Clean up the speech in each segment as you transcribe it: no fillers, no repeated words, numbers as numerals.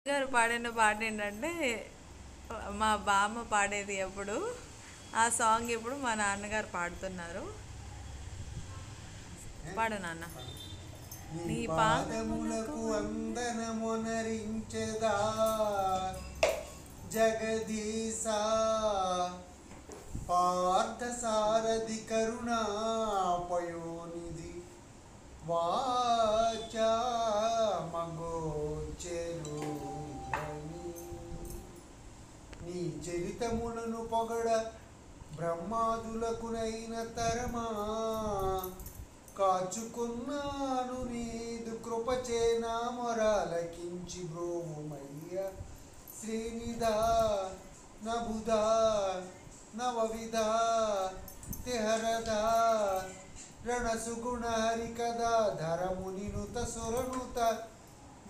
గారు పాడిన పాట ఏంటంటే మా బామ్మ పాడేది ఎప్పుడు ఆ సాంగ్ ఇప్పుడు మా నాన్నగారు పాడుతున్నారు. పాడు నాన్న. నీ పాదములకు వందనమునరించెదా జగదీశా పార్థసారథి కరుణాపయోనిధి వాచా మగోచెరు నీ చరితములను పొగడ బ్రహ్మాదులకునైన తరమా కాచుకున్నాను నీదు కృపచే నా మొరాలకించి బ్రోమయ్య శ్రీనిధా నబుధా నవవిధా తిహరదా రణసుగుణ హరికదా ధరమునినుత సురనుత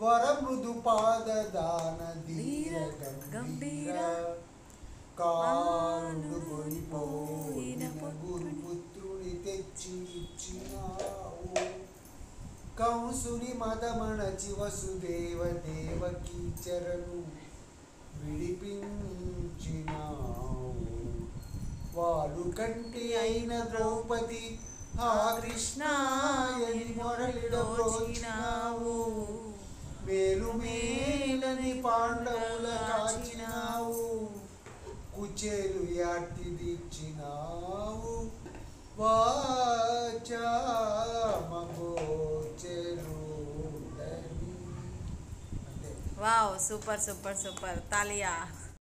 వరమృదు పాదదాన ధీర గంభీర కానుడు కొనిపోయిన గురుపుత్రుని తెచ్చి ఇచ్చినావు కంసుని మదమణచి వసుదేవ దేవకీ చరను విడిపించినావు వాడు కంటి అయిన ద్రౌపది ఆ కృష్ణాయని మొరలిడబ్రోచినావు మేలు మేలని పాండవుల కాచినావు కుచేలు యాటి దీర్చినావు వాచా మగోచెరు వావ్ సూపర్ సూపర్ సూపర్ తాలియా.